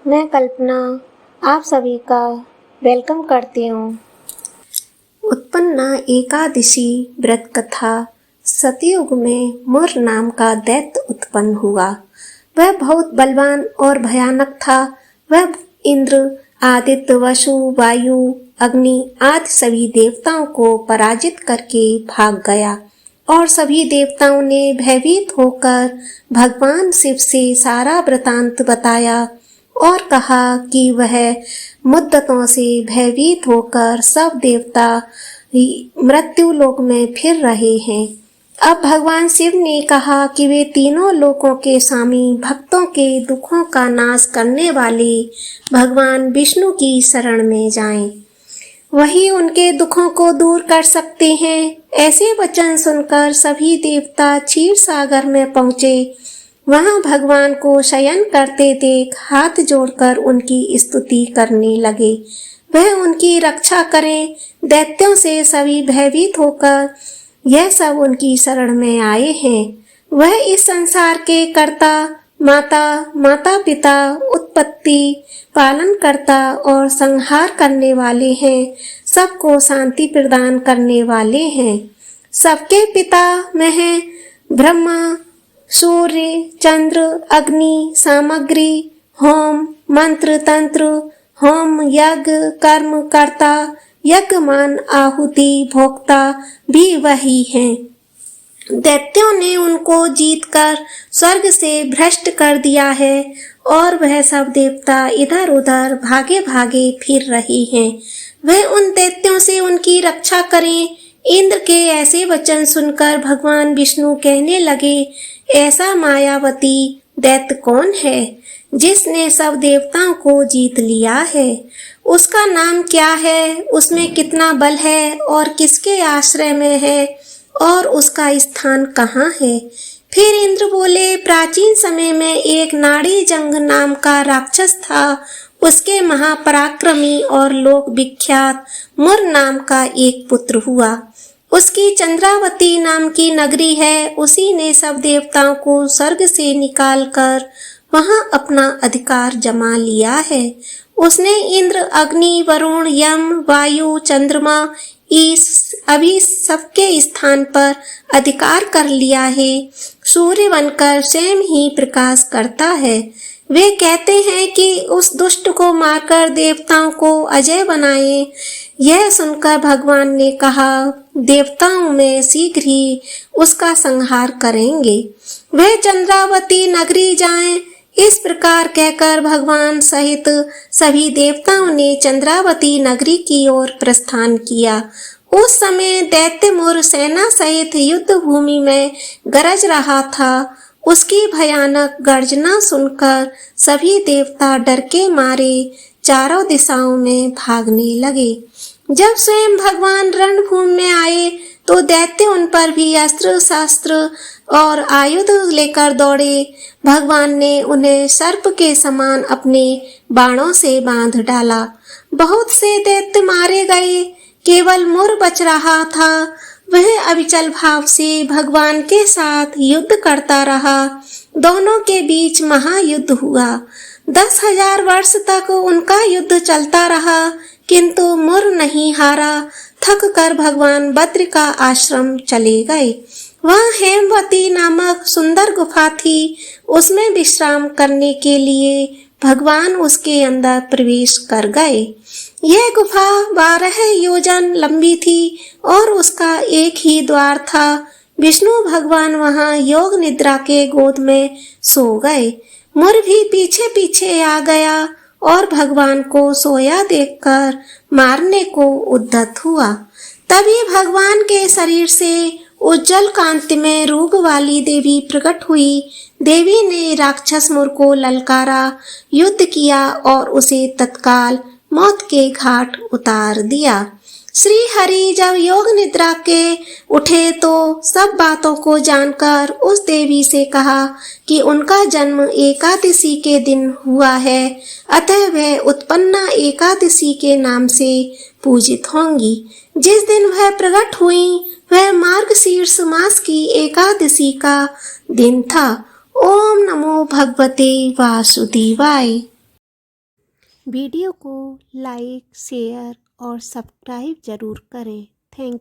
मैं कल्पना आप सभी का वेलकम करती हूँ। उत्पन्ना एकादशी व्रत कथा। सतयुग में मुर नाम का दैत्य उत्पन्न हुआ। वह बहुत बलवान और भयानक था। वह इंद्र, आदित्य, वसु, वायु, अग्नि आदि सभी देवताओं को पराजित करके भाग गया और सभी देवताओं ने भयभीत होकर भगवान शिव से सारा वृतांत बताया और कहा कि वह मुद्दतों से भयभीत होकर सब देवता मृत्यु लोक में फिर रहे हैं। अब भगवान शिव ने कहा कि वे तीनों लोकों के स्वामी, भक्तों के दुखों का नाश करने वाले भगवान विष्णु की शरण में जाएं। वही उनके दुखों को दूर कर सकते हैं। ऐसे वचन सुनकर सभी देवता क्षीर सागर में पहुंचे। वहां भगवान को शयन करते देख हाथ जोड़कर उनकी स्तुति करने लगे। वह उनकी रक्षा करें। दैत्यों से सभी भयभीत होकर यह सब उनकी शरण में आए हैं। वह इस संसार के कर्ता, माता पिता, उत्पत्ति, पालन करता और संहार करने वाले हैं। सबको शांति प्रदान करने वाले हैं। सबके पिता में हैं ब्रह्मा, सूर्य, चंद्र, अग्नि, सामग्री, होम, मंत्र, तंत्र, होम, यज्ञ, कर्म कर्ता, यज्ञमान, आहुति, भोक्ता भी वही हैं। दैत्यों ने उनको जीतकर स्वर्ग से भ्रष्ट कर दिया है और वह सब देवता इधर उधर भागे भागे फिर रहे हैं। वह उन दैत्यों से उनकी रक्षा करें। इंद्र के ऐसे वचन सुनकर भगवान विष्णु कहने लगे, ऐसा मायावती दैत्य कौन है जिसने सब देवताओं को जीत लिया है? उसका नाम क्या है? उसमें कितना बल है और किसके आश्रय में है और उसका स्थान कहाँ है? फिर इंद्र बोले, प्राचीन समय में एक नाड़ी जंग नाम का राक्षस था। उसके महापराक्रमी और लोक विख्यात मुर नाम का एक पुत्र हुआ। उसकी चंद्रावती नाम की नगरी है। उसी ने सब देवताओं को स्वर्ग से निकालकर वहां अपना अधिकार जमा लिया है। उसने इंद्र, अग्नि, वरुण, यम, वायु, चंद्रमा इस अभी सबके स्थान पर अधिकार कर लिया है। सूर्य बनकर स्वयं ही प्रकाश करता है। वे कहते हैं कि उस दुष्ट को मारकर देवताओं को अजय बनाए। यह सुनकर भगवान ने कहा, देवताओं में शीघ्र ही उसका संहार करेंगे। वे चंद्रावती नगरी जाएं। इस प्रकार कहकर भगवान सहित सभी देवताओं ने चंद्रावती नगरी की ओर प्रस्थान किया। उस समय दैत्य मुर सेना सहित युद्ध भूमि में गरज रहा था। उसकी भयानक गर्जना सुनकर सभी देवता डर के मारे चारों दिशाओं में भागने लगे। जब स्वयं भगवान रणभूमि में आए तो दैत्य उन पर भी अस्त्र शस्त्र और आयुध लेकर दौड़े। भगवान ने उन्हें सर्प के समान अपने बाणों से बांध डाला। बहुत से दैत्य मारे गए। केवल मुर बच रहा था। वह अविचल भाव से भगवान के साथ युद्ध करता रहा। दोनों के बीच महायुद्ध हुआ। 10,000 वर्ष तक उनका युद्ध चलता रहा, किंतु मुर नहीं हारा। थक कर भगवान बद्र का आश्रम चले गए। वहाँ हेमवती नामक सुंदर गुफा थी। उसमें विश्राम करने के लिए भगवान उसके अंदर प्रवेश कर गए। यह गुफा 12 योजन लंबी थी और उसका एक ही द्वार था। विष्णु भगवान वहाँ योग निद्रा के गोद में सो गए। मुर भी पीछे पीछे आ गया और भगवान को सोया देखकर मारने को उद्यत हुआ। तभी भगवान के शरीर से उज्जवल कांति में रूप वाली देवी प्रकट हुई। देवी ने राक्षस मुर को ललकारा, युद्ध किया और उसे तत्काल मौत के घाट उतार दिया। श्री हरि जब योग निद्रा के उठे तो सब बातों को जानकर उस देवी से कहा कि उनका जन्म एकादशी के दिन हुआ है, अतः वह उत्पन्ना एकादशी के नाम से पूजित होंगी। जिस दिन वह प्रकट हुई वह मार्गशीर्ष मास की एकादशी का दिन था। ओम नमो भगवते वासुदेवाय। वीडियो को लाइक, शेयर और सब्सक्राइब ज़रूर करें। थैंक